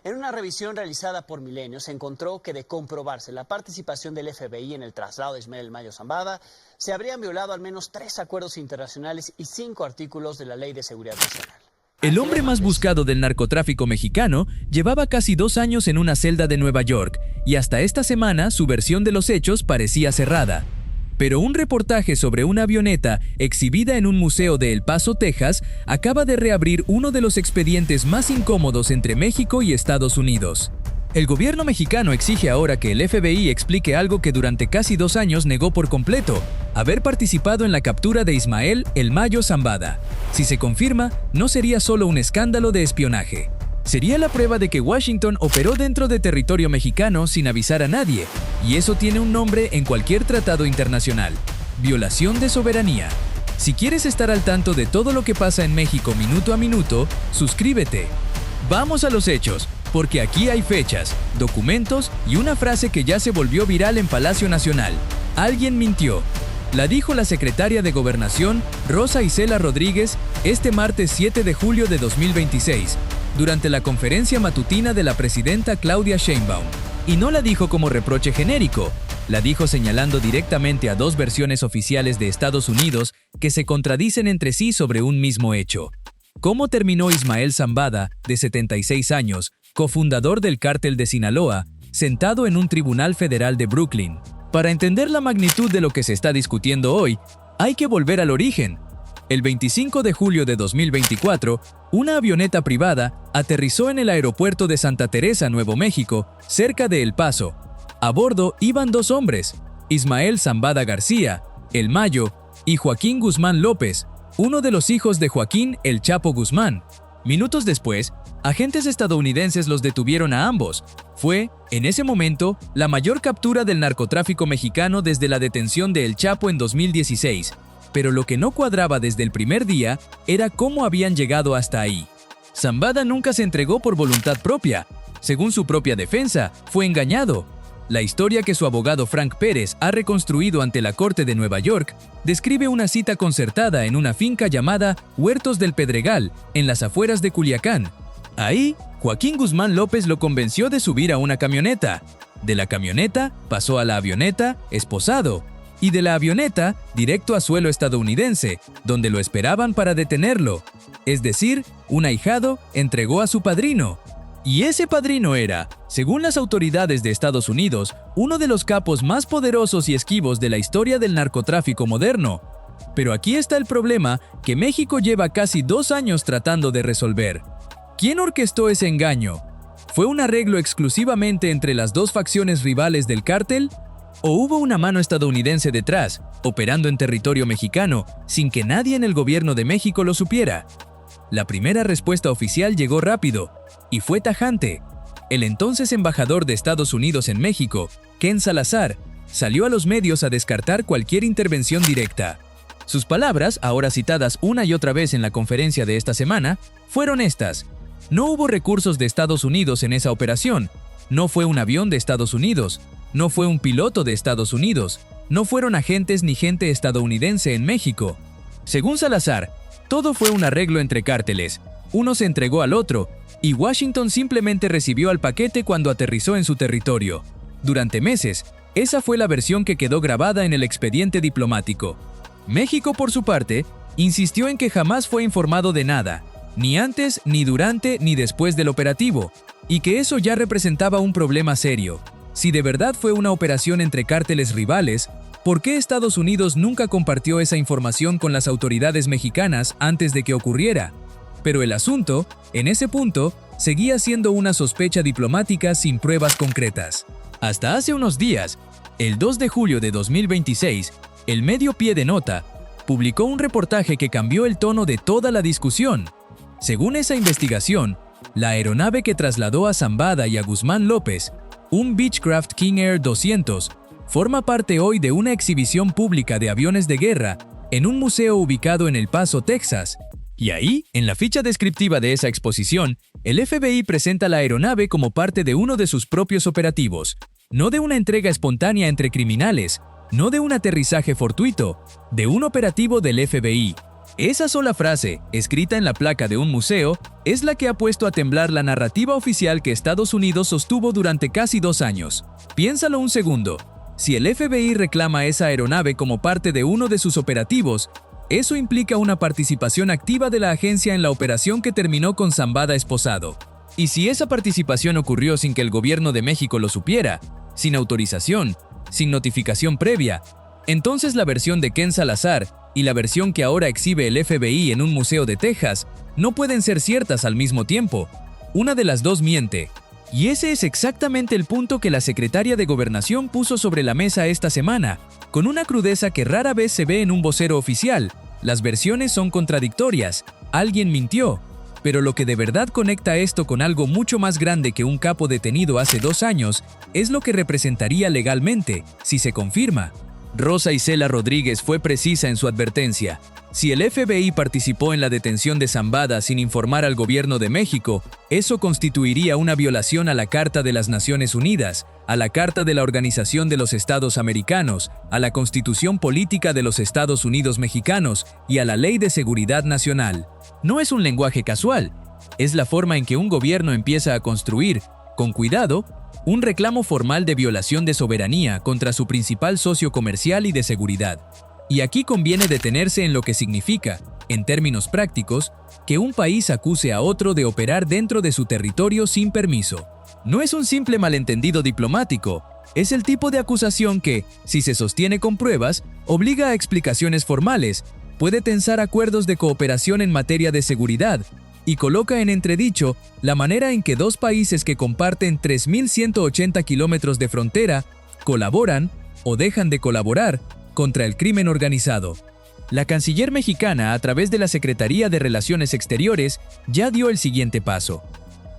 En una revisión realizada por Milenio se encontró que, de comprobarse la participación del FBI en el traslado de Ismael El Mayo Zambada, se habrían violado al menos 3 acuerdos internacionales y 5 artículos de la Ley de Seguridad Nacional. El hombre más buscado del narcotráfico mexicano llevaba casi 2 años en una celda de Nueva York y hasta esta semana su versión de los hechos parecía cerrada. Pero un reportaje sobre una avioneta exhibida en un museo de El Paso, Texas, acaba de reabrir uno de los expedientes más incómodos entre México y Estados Unidos. El gobierno mexicano exige ahora que el FBI explique algo que durante casi 2 años negó por completo: haber participado en la captura de Ismael El Mayo Zambada. Si se confirma, no sería solo un escándalo de espionaje. Sería la prueba de que Washington operó dentro de territorio mexicano sin avisar a nadie, y eso tiene un nombre en cualquier tratado internacional: violación de soberanía. Si quieres estar al tanto de todo lo que pasa en México minuto a minuto, suscríbete. Vamos a los hechos, porque aquí hay fechas, documentos y una frase que ya se volvió viral en Palacio Nacional: alguien mintió. La dijo la secretaria de Gobernación, Rosa Isela Rodríguez, este martes 7 de julio de 2026, durante la conferencia matutina de la presidenta Claudia Sheinbaum. Y no la dijo como reproche genérico, la dijo señalando directamente a 2 versiones oficiales de Estados Unidos que se contradicen entre sí sobre un mismo hecho. ¿Cómo terminó Ismael Zambada, de 76 años, cofundador del cártel de Sinaloa, sentado en un tribunal federal de Brooklyn? Para entender la magnitud de lo que se está discutiendo hoy, hay que volver al origen. El 25 de julio de 2024, una avioneta privada aterrizó en el aeropuerto de Santa Teresa, Nuevo México, cerca de El Paso. A bordo iban 2 hombres, Ismael Zambada García, El Mayo, y Joaquín Guzmán López, uno de los hijos de Joaquín El Chapo Guzmán. Minutos después, agentes estadounidenses los detuvieron a ambos. Fue, en ese momento, la mayor captura del narcotráfico mexicano desde la detención de El Chapo en 2016. Pero lo que no cuadraba desde el primer día era cómo habían llegado hasta ahí. Zambada nunca se entregó por voluntad propia. Según su propia defensa, fue engañado. La historia que su abogado Frank Pérez ha reconstruido ante la Corte de Nueva York describe una cita concertada en una finca llamada Huertos del Pedregal, en las afueras de Culiacán. Ahí, Joaquín Guzmán López lo convenció de subir a una camioneta. De la camioneta pasó a la avioneta, esposado. Y de la avioneta, directo a suelo estadounidense, donde lo esperaban para detenerlo. Es decir, un ahijado entregó a su padrino. Y ese padrino era, según las autoridades de Estados Unidos, uno de los capos más poderosos y esquivos de la historia del narcotráfico moderno. Pero aquí está el problema que México lleva casi 2 años tratando de resolver. ¿Quién orquestó ese engaño? ¿Fue un arreglo exclusivamente entre las 2 facciones rivales del cártel? ¿O hubo una mano estadounidense detrás, operando en territorio mexicano, sin que nadie en el gobierno de México lo supiera? La primera respuesta oficial llegó rápido, y fue tajante. El entonces embajador de Estados Unidos en México, Ken Salazar, salió a los medios a descartar cualquier intervención directa. Sus palabras, ahora citadas una y otra vez en la conferencia de esta semana, fueron estas: no hubo recursos de Estados Unidos en esa operación, no fue un avión de Estados Unidos, no fue un piloto de Estados Unidos, no fueron agentes ni gente estadounidense en México. Según Salazar, todo fue un arreglo entre cárteles, uno se entregó al otro, y Washington simplemente recibió al paquete cuando aterrizó en su territorio. Durante meses, esa fue la versión que quedó grabada en el expediente diplomático. México, por su parte, insistió en que jamás fue informado de nada, ni antes, ni durante, ni después del operativo, y que eso ya representaba un problema serio. Si de verdad fue una operación entre cárteles rivales, ¿por qué Estados Unidos nunca compartió esa información con las autoridades mexicanas antes de que ocurriera? Pero el asunto, en ese punto, seguía siendo una sospecha diplomática sin pruebas concretas. Hasta hace unos días, el 2 de julio de 2026, el medio Pie de Nota publicó un reportaje que cambió el tono de toda la discusión. Según esa investigación, la aeronave que trasladó a Zambada y a Guzmán López, un Beechcraft King Air 200, forma parte hoy de una exhibición pública de aviones de guerra en un museo ubicado en El Paso, Texas. Y ahí, en la ficha descriptiva de esa exposición, el FBI presenta la aeronave como parte de uno de sus propios operativos, no de una entrega espontánea entre criminales, no de un aterrizaje fortuito, de un operativo del FBI. Esa sola frase, escrita en la placa de un museo, es la que ha puesto a temblar la narrativa oficial que Estados Unidos sostuvo durante casi 2 años. Piénsalo un segundo. Si el FBI reclama esa aeronave como parte de uno de sus operativos, eso implica una participación activa de la agencia en la operación que terminó con Zambada esposado. Y si esa participación ocurrió sin que el gobierno de México lo supiera, sin autorización, sin notificación previa, entonces la versión de Ken Salazar y la versión que ahora exhibe el FBI en un museo de Texas no pueden ser ciertas al mismo tiempo. Una de las dos miente. Y ese es exactamente el punto que la secretaria de Gobernación puso sobre la mesa esta semana, con una crudeza que rara vez se ve en un vocero oficial. Las versiones son contradictorias, alguien mintió, pero lo que de verdad conecta esto con algo mucho más grande que un capo detenido hace 2 años es lo que representaría legalmente, si se confirma. Rosa Isela Rodríguez fue precisa en su advertencia. Si el FBI participó en la detención de Zambada sin informar al gobierno de México, eso constituiría una violación a la Carta de las Naciones Unidas, a la Carta de la Organización de los Estados Americanos, a la Constitución Política de los Estados Unidos Mexicanos y a la Ley de Seguridad Nacional. No es un lenguaje casual, es la forma en que un gobierno empieza a construir, con cuidado, un reclamo formal de violación de soberanía contra su principal socio comercial y de seguridad. Y aquí conviene detenerse en lo que significa, en términos prácticos, que un país acuse a otro de operar dentro de su territorio sin permiso. No es un simple malentendido diplomático, es el tipo de acusación que, si se sostiene con pruebas, obliga a explicaciones formales, puede tensar acuerdos de cooperación en materia de seguridad, y coloca en entredicho la manera en que 2 países que comparten 3.180 kilómetros de frontera colaboran o dejan de colaborar contra el crimen organizado. La canciller mexicana, a través de la Secretaría de Relaciones Exteriores, ya dio el siguiente paso.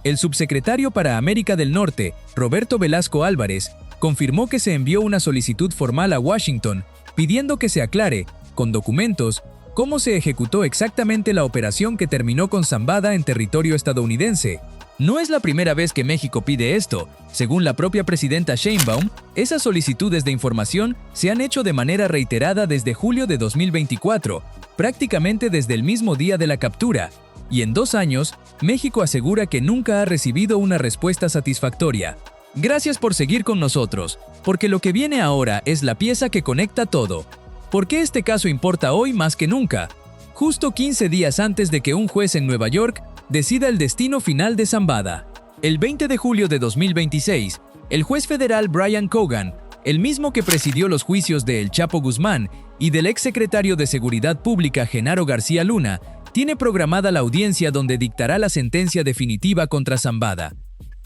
El subsecretario para América del Norte, Roberto Velasco Álvarez, confirmó que se envió una solicitud formal a Washington pidiendo que se aclare, con documentos, cómo se ejecutó exactamente la operación que terminó con Zambada en territorio estadounidense. No es la primera vez que México pide esto. Según la propia presidenta Sheinbaum, esas solicitudes de información se han hecho de manera reiterada desde julio de 2024, prácticamente desde el mismo día de la captura. Y en 2 años, México asegura que nunca ha recibido una respuesta satisfactoria. Gracias por seguir con nosotros, porque lo que viene ahora es la pieza que conecta todo. ¿Por qué este caso importa hoy más que nunca? Justo 15 días antes de que un juez en Nueva York decida el destino final de Zambada. El 20 de julio de 2026, el juez federal Brian Cogan, el mismo que presidió los juicios de El Chapo Guzmán y del exsecretario de Seguridad Pública Genaro García Luna, tiene programada la audiencia donde dictará la sentencia definitiva contra Zambada.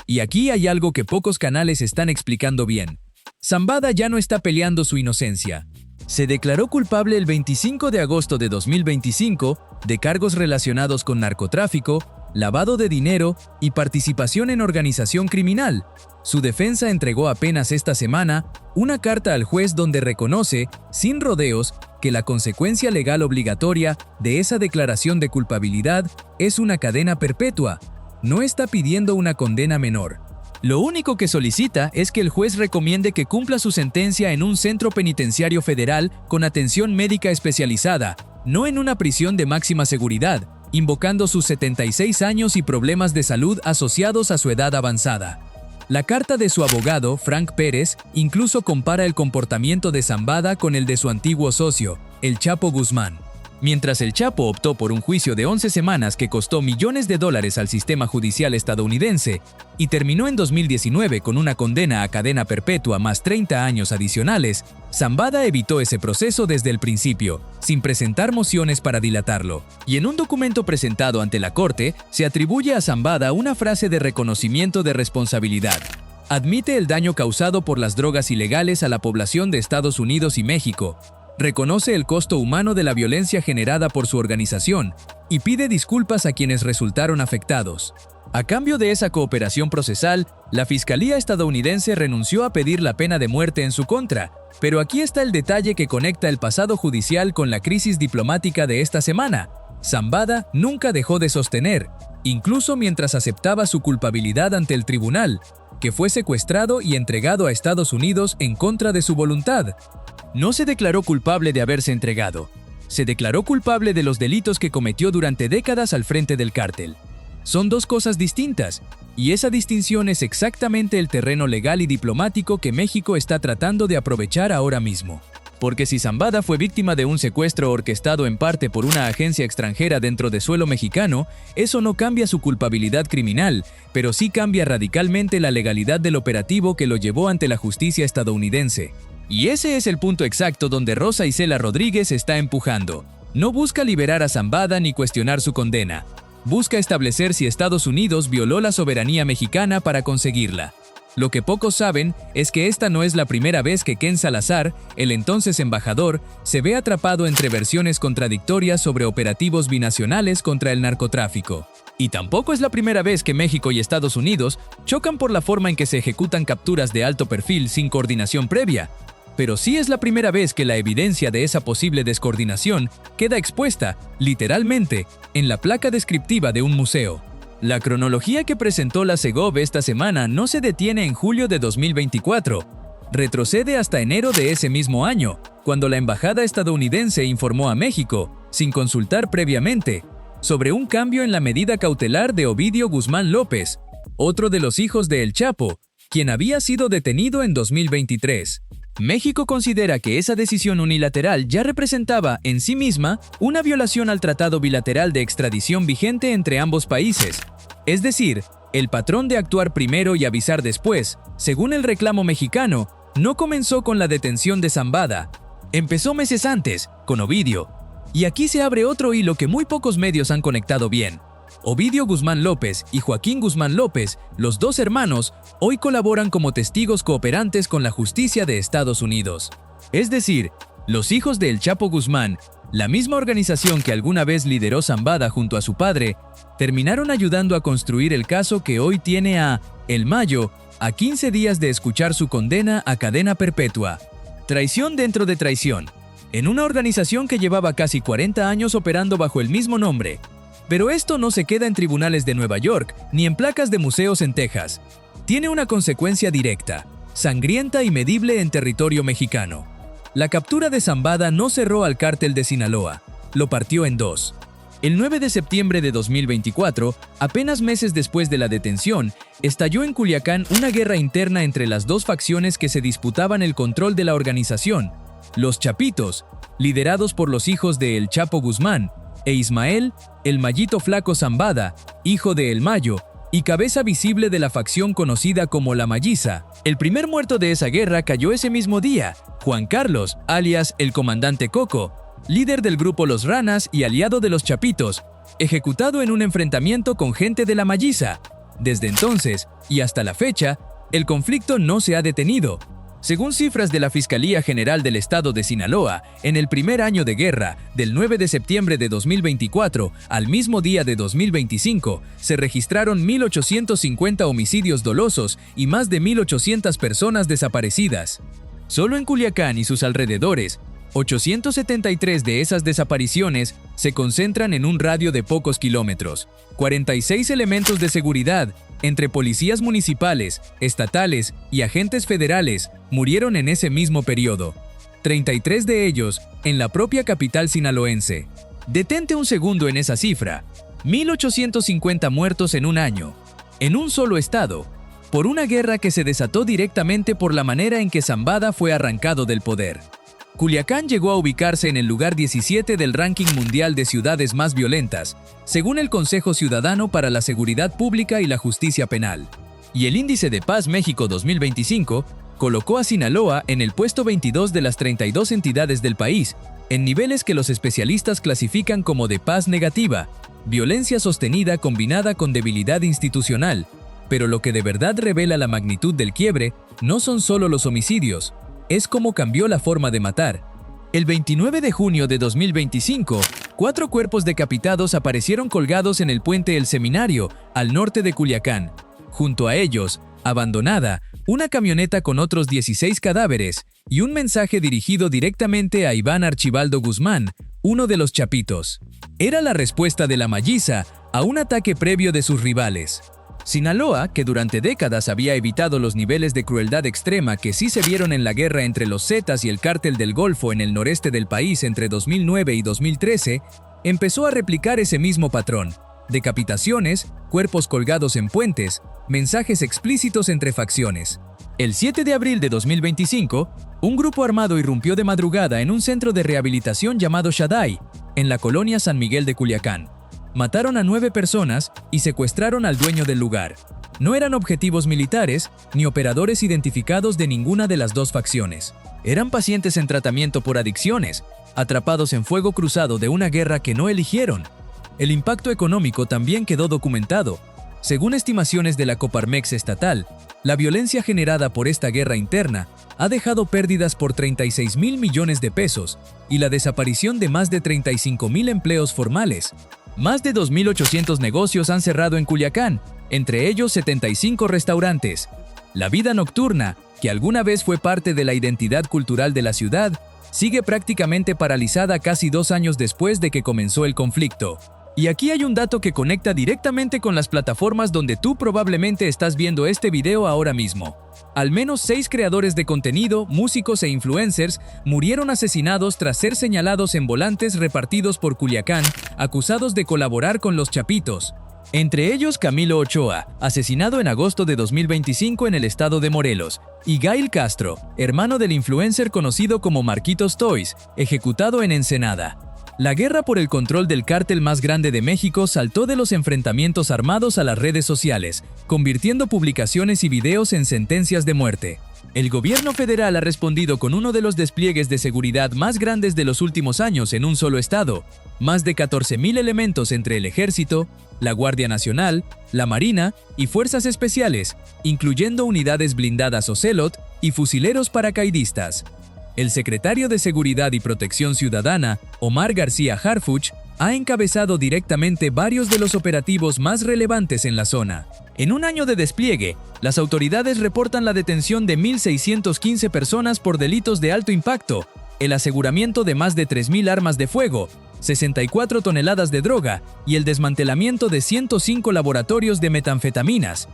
Y aquí hay algo que pocos canales están explicando bien. Zambada ya no está peleando su inocencia. Se declaró culpable el 25 de agosto de 2025 de cargos relacionados con narcotráfico, lavado de dinero y participación en organización criminal. Su defensa entregó apenas esta semana una carta al juez donde reconoce, sin rodeos, que la consecuencia legal obligatoria de esa declaración de culpabilidad es una cadena perpetua. No está pidiendo una condena menor. Lo único que solicita es que el juez recomiende que cumpla su sentencia en un centro penitenciario federal con atención médica especializada, no en una prisión de máxima seguridad, invocando sus 76 años y problemas de salud asociados a su edad avanzada. La carta de su abogado, Frank Pérez, incluso compara el comportamiento de Zambada con el de su antiguo socio, El Chapo Guzmán. Mientras El Chapo optó por un juicio de 11 semanas que costó millones de dólares al sistema judicial estadounidense y terminó en 2019 con una condena a cadena perpetua más 30 años adicionales, Zambada evitó ese proceso desde el principio, sin presentar mociones para dilatarlo. Y en un documento presentado ante la Corte, se atribuye a Zambada una frase de reconocimiento de responsabilidad. Admite el daño causado por las drogas ilegales a la población de Estados Unidos y México. Reconoce el costo humano de la violencia generada por su organización y pide disculpas a quienes resultaron afectados. A cambio de esa cooperación procesal, la Fiscalía estadounidense renunció a pedir la pena de muerte en su contra, pero aquí está el detalle que conecta el pasado judicial con la crisis diplomática de esta semana. Zambada nunca dejó de sostener, incluso mientras aceptaba su culpabilidad ante el tribunal, que fue secuestrado y entregado a Estados Unidos en contra de su voluntad. No se declaró culpable de haberse entregado. se declaró culpable de los delitos que cometió durante décadas al frente del cártel. Son dos cosas distintas, y esa distinción es exactamente el terreno legal y diplomático que México está tratando de aprovechar ahora mismo. Porque si Zambada fue víctima de un secuestro orquestado en parte por una agencia extranjera dentro de suelo mexicano, eso no cambia su culpabilidad criminal, pero sí cambia radicalmente la legalidad del operativo que lo llevó ante la justicia estadounidense. Y ese es el punto exacto donde Rosa Isela Rodríguez está empujando. No busca liberar a Zambada ni cuestionar su condena. Busca establecer si Estados Unidos violó la soberanía mexicana para conseguirla. Lo que pocos saben es que esta no es la primera vez que Ken Salazar, el entonces embajador, se ve atrapado entre versiones contradictorias sobre operativos binacionales contra el narcotráfico. Y tampoco es la primera vez que México y Estados Unidos chocan por la forma en que se ejecutan capturas de alto perfil sin coordinación previa. Pero sí es la primera vez que la evidencia de esa posible descoordinación queda expuesta, literalmente, en la placa descriptiva de un museo. La cronología que presentó la Segov esta semana no se detiene en julio de 2024. Retrocede hasta enero de ese mismo año, cuando la embajada estadounidense informó a México, sin consultar previamente, sobre un cambio en la medida cautelar de Ovidio Guzmán López, otro de los hijos de El Chapo, quien había sido detenido en 2023. México considera que esa decisión unilateral ya representaba, en sí misma, una violación al tratado bilateral de extradición vigente entre ambos países. Es decir, el patrón de actuar primero y avisar después, según el reclamo mexicano, no comenzó con la detención de Zambada. Empezó meses antes, con Ovidio. Y aquí se abre otro hilo que muy pocos medios han conectado bien. Ovidio Guzmán López y Joaquín Guzmán López, los dos hermanos, hoy colaboran como testigos cooperantes con la justicia de Estados Unidos. Es decir, los hijos de El Chapo Guzmán, la misma organización que alguna vez lideró Zambada junto a su padre, terminaron ayudando a construir el caso que hoy tiene a El Mayo a 15 días de escuchar su condena a cadena perpetua. Traición dentro de traición, en una organización que llevaba casi 40 años operando bajo el mismo nombre. Pero esto no se queda en tribunales de Nueva York ni en placas de museos en Texas. Tiene una consecuencia directa, sangrienta y medible en territorio mexicano. La captura de Zambada no cerró al cártel de Sinaloa, lo partió en dos. El 9 de septiembre de 2024, apenas meses después de la detención, estalló en Culiacán una guerra interna entre las dos facciones que se disputaban el control de la organización, los Chapitos, liderados por los hijos de El Chapo Guzmán, e Ismael, el Mayito Flaco Zambada, hijo de El Mayo, y cabeza visible de la facción conocida como La Malliza. El primer muerto de esa guerra cayó ese mismo día, Juan Carlos, alias el Comandante Coco, líder del grupo Los Ranas y aliado de los Chapitos, ejecutado en un enfrentamiento con gente de La Malliza. Desde entonces, y hasta la fecha, el conflicto no se ha detenido. Según cifras de la Fiscalía General del Estado de Sinaloa, en el primer año de guerra, del 9 de septiembre de 2024 al mismo día de 2025, se registraron 1.850 homicidios dolosos y más de 1.800 personas desaparecidas. Solo en Culiacán y sus alrededores, 873 de esas desapariciones se concentran en un radio de pocos kilómetros. 46 elementos de seguridad, entre policías municipales, estatales y agentes federales, murieron en ese mismo periodo. 33 de ellos en la propia capital sinaloense. Detente un segundo en esa cifra. 1.850 muertos en un año, en un solo estado, por una guerra que se desató directamente por la manera en que Zambada fue arrancado del poder. Culiacán llegó a ubicarse en el lugar 17 del ranking mundial de ciudades más violentas, según el Consejo Ciudadano para la Seguridad Pública y la Justicia Penal. Y el Índice de Paz México 2025 colocó a Sinaloa en el puesto 22 de las 32 entidades del país, en niveles que los especialistas clasifican como de paz negativa, violencia sostenida combinada con debilidad institucional. Pero lo que de verdad revela la magnitud del quiebre no son solo los homicidios, es cómo cambió la forma de matar. El 29 de junio de 2025, 4 cuerpos decapitados aparecieron colgados en el puente El Seminario, al norte de Culiacán. Junto a ellos, abandonada, una camioneta con otros 16 cadáveres y un mensaje dirigido directamente a Iván Archibaldo Guzmán, uno de los Chapitos. Era la respuesta de La Malliza a un ataque previo de sus rivales. Sinaloa, que durante décadas había evitado los niveles de crueldad extrema que sí se vieron en la guerra entre los Zetas y el Cártel del Golfo en el noreste del país entre 2009 y 2013, empezó a replicar ese mismo patrón: decapitaciones, cuerpos colgados en puentes, mensajes explícitos entre facciones. El 7 de abril de 2025, un grupo armado irrumpió de madrugada en un centro de rehabilitación llamado Shaddai, en la colonia San Miguel de Culiacán. Mataron a 9 personas y secuestraron al dueño del lugar. No eran objetivos militares ni operadores identificados de ninguna de las dos facciones. Eran pacientes en tratamiento por adicciones, atrapados en fuego cruzado de una guerra que no eligieron. El impacto económico también quedó documentado. Según estimaciones de la Coparmex estatal, la violencia generada por esta guerra interna ha dejado pérdidas por 36,000 millones de pesos y la desaparición de más de 35,000 empleos formales. Más de 2,800 negocios han cerrado en Culiacán, entre ellos 75 restaurantes. La vida nocturna, que alguna vez fue parte de la identidad cultural de la ciudad, sigue prácticamente paralizada casi 2 años después de que comenzó el conflicto. Y aquí hay un dato que conecta directamente con las plataformas donde tú probablemente estás viendo este video ahora mismo. Al menos 6 creadores de contenido, músicos e influencers murieron asesinados tras ser señalados en volantes repartidos por Culiacán, acusados de colaborar con los Chapitos. Entre ellos Camilo Ochoa, asesinado en agosto de 2025 en el estado de Morelos, y Gail Castro, hermano del influencer conocido como Marquitos Toys, ejecutado en Ensenada. La guerra por el control del cártel más grande de México saltó de los enfrentamientos armados a las redes sociales, convirtiendo publicaciones y videos en sentencias de muerte. El gobierno federal ha respondido con uno de los despliegues de seguridad más grandes de los últimos años en un solo estado: más de 14,000 elementos entre el Ejército, la Guardia Nacional, la Marina y Fuerzas Especiales, incluyendo unidades blindadas Ocelot y fusileros paracaidistas. El secretario de Seguridad y Protección Ciudadana, Omar García Harfuch, ha encabezado directamente varios de los operativos más relevantes en la zona. En un año de despliegue, las autoridades reportan la detención de 1,615 personas por delitos de alto impacto, el aseguramiento de más de 3,000 armas de fuego, 64 toneladas de droga y el desmantelamiento de 105 laboratorios de metanfetaminas.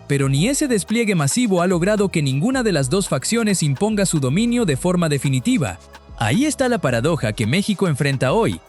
Pero ni ese despliegue masivo ha logrado que ninguna de las dos facciones imponga su dominio de forma definitiva. Ahí está la paradoja que México enfrenta hoy.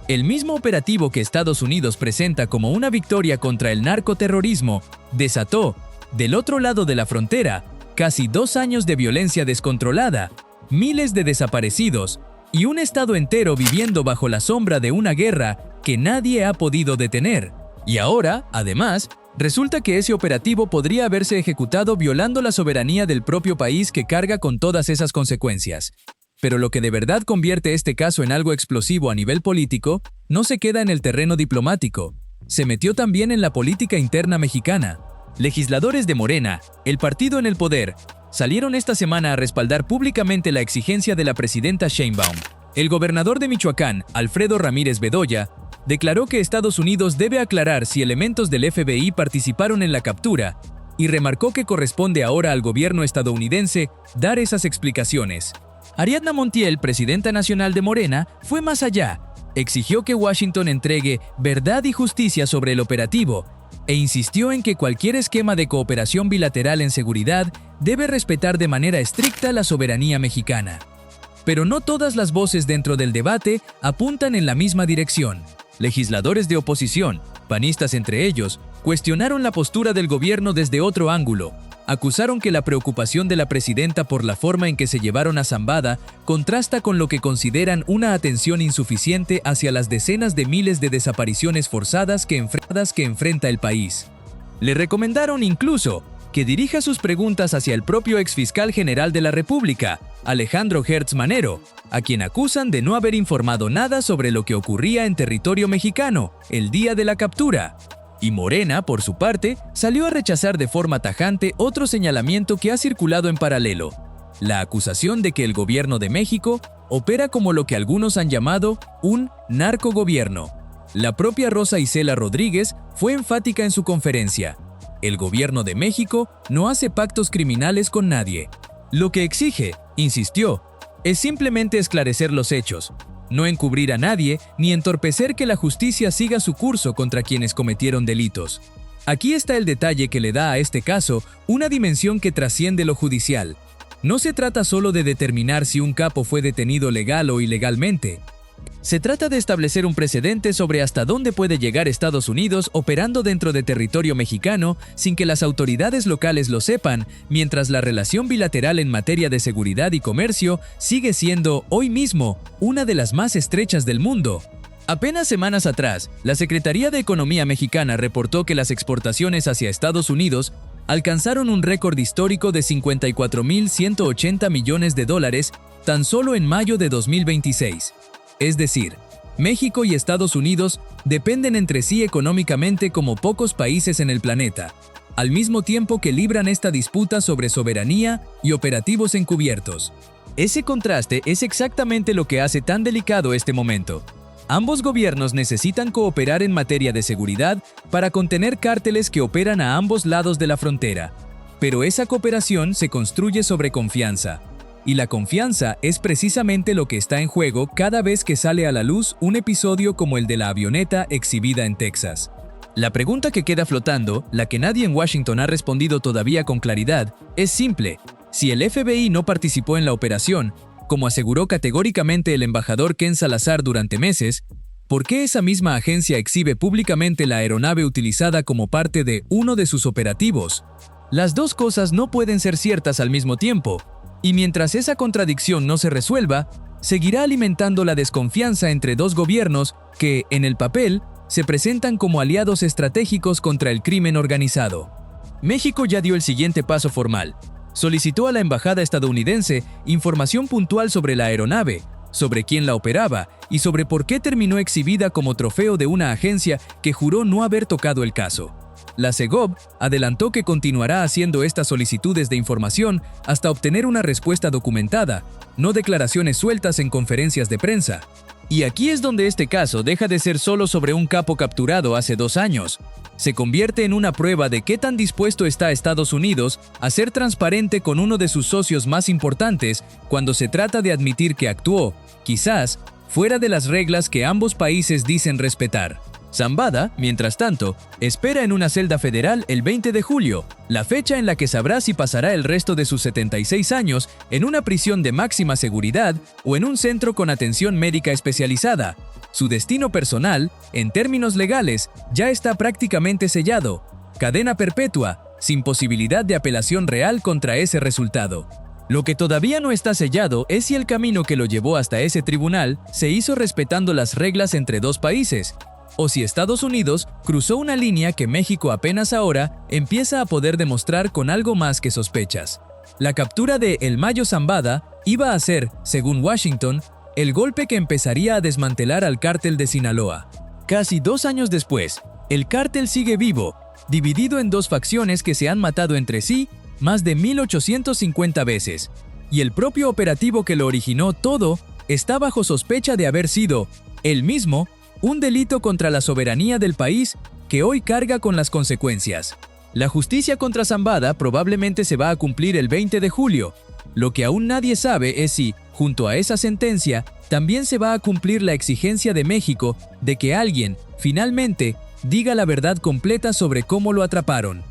El mismo operativo que Estados Unidos presenta como una victoria contra el narcoterrorismo desató, del otro lado de la frontera, casi 2 años de violencia descontrolada, miles de desaparecidos y un estado entero viviendo bajo la sombra de una guerra que nadie ha podido detener. Y ahora, además, resulta que ese operativo podría haberse ejecutado violando la soberanía del propio país que carga con todas esas consecuencias. Pero lo que de verdad convierte este caso en algo explosivo a nivel político no se queda en el terreno diplomático. Se metió también en la política interna mexicana. Legisladores de Morena, el partido en el poder, salieron esta semana a respaldar públicamente la exigencia de la presidenta Sheinbaum. El gobernador de Michoacán, Alfredo Ramírez Bedoya, declaró que Estados Unidos debe aclarar si elementos del FBI participaron en la captura y remarcó que corresponde ahora al gobierno estadounidense dar esas explicaciones. Ariadna Montiel, presidenta nacional de Morena, fue más allá. Exigió que Washington entregue verdad y justicia sobre el operativo e insistió en que cualquier esquema de cooperación bilateral en seguridad debe respetar de manera estricta la soberanía mexicana. Pero no todas las voces dentro del debate apuntan en la misma dirección. Legisladores de oposición, panistas entre ellos, cuestionaron la postura del gobierno desde otro ángulo. Acusaron que la preocupación de la presidenta por la forma en que se llevaron a Zambada contrasta con lo que consideran una atención insuficiente hacia las decenas de miles de desapariciones forzadas que enfrenta el país. Le recomendaron incluso que dirija sus preguntas hacia el propio exfiscal general de la República, Alejandro Gertz Manero, a quien acusan de no haber informado nada sobre lo que ocurría en territorio mexicano el día de la captura. Y Morena, por su parte, salió a rechazar de forma tajante otro señalamiento que ha circulado en paralelo: la acusación de que el gobierno de México opera como lo que algunos han llamado un narcogobierno. La propia Rosa Isela Rodríguez fue enfática en su conferencia: el gobierno de México no hace pactos criminales con nadie. Lo que exige, insistió, es simplemente esclarecer los hechos, no encubrir a nadie ni entorpecer que la justicia siga su curso contra quienes cometieron delitos. Aquí está el detalle que le da a este caso una dimensión que trasciende lo judicial. No se trata solo de determinar si un capo fue detenido legal o ilegalmente. Se trata de establecer un precedente sobre hasta dónde puede llegar Estados Unidos operando dentro de territorio mexicano sin que las autoridades locales lo sepan, mientras la relación bilateral en materia de seguridad y comercio sigue siendo, hoy mismo, una de las más estrechas del mundo. Apenas semanas atrás, la Secretaría de Economía mexicana reportó que las exportaciones hacia Estados Unidos alcanzaron un récord histórico de $54,180 millones tan solo en mayo de 2026. Es decir, México y Estados Unidos dependen entre sí económicamente como pocos países en el planeta, al mismo tiempo que libran esta disputa sobre soberanía y operativos encubiertos. Ese contraste es exactamente lo que hace tan delicado este momento. Ambos gobiernos necesitan cooperar en materia de seguridad para contener cárteles que operan a ambos lados de la frontera. Pero esa cooperación se construye sobre confianza. Y la confianza es precisamente lo que está en juego cada vez que sale a la luz un episodio como el de la avioneta exhibida en Texas. La pregunta que queda flotando, la que nadie en Washington ha respondido todavía con claridad, es simple. Si el FBI no participó en la operación, como aseguró categóricamente el embajador Ken Salazar durante meses, ¿por qué esa misma agencia exhibe públicamente la aeronave utilizada como parte de uno de sus operativos? Las dos cosas no pueden ser ciertas al mismo tiempo. Y mientras esa contradicción no se resuelva, seguirá alimentando la desconfianza entre dos gobiernos que, en el papel, se presentan como aliados estratégicos contra el crimen organizado. México ya dio el siguiente paso formal. Solicitó a la embajada estadounidense información puntual sobre la aeronave, sobre quién la operaba y sobre por qué terminó exhibida como trofeo de una agencia que juró no haber tocado el caso. La Segov adelantó que continuará haciendo estas solicitudes de información hasta obtener una respuesta documentada, no declaraciones sueltas en conferencias de prensa. Y aquí es donde este caso deja de ser solo sobre un capo capturado hace 2 años. Se convierte en una prueba de qué tan dispuesto está Estados Unidos a ser transparente con uno de sus socios más importantes cuando se trata de admitir que actuó, quizás, fuera de las reglas que ambos países dicen respetar. Zambada, mientras tanto, espera en una celda federal el 20 de julio, la fecha en la que sabrá si pasará el resto de sus 76 años en una prisión de máxima seguridad o en un centro con atención médica especializada. Su destino personal, en términos legales, ya está prácticamente sellado. Cadena perpetua, sin posibilidad de apelación real contra ese resultado. Lo que todavía no está sellado es si el camino que lo llevó hasta ese tribunal se hizo respetando las reglas entre dos países, o si Estados Unidos cruzó una línea que México apenas ahora empieza a poder demostrar con algo más que sospechas. La captura de El Mayo Zambada iba a ser, según Washington, el golpe que empezaría a desmantelar al cártel de Sinaloa. Casi 2 años después, el cártel sigue vivo, dividido en 2 facciones que se han matado entre sí más de 1,850 veces, y el propio operativo que lo originó todo está bajo sospecha de haber sido, él mismo, un delito contra la soberanía del país que hoy carga con las consecuencias. La justicia contra Zambada probablemente se va a cumplir el 20 de julio. Lo que aún nadie sabe es si, junto a esa sentencia, también se va a cumplir la exigencia de México de que alguien, finalmente, diga la verdad completa sobre cómo lo atraparon.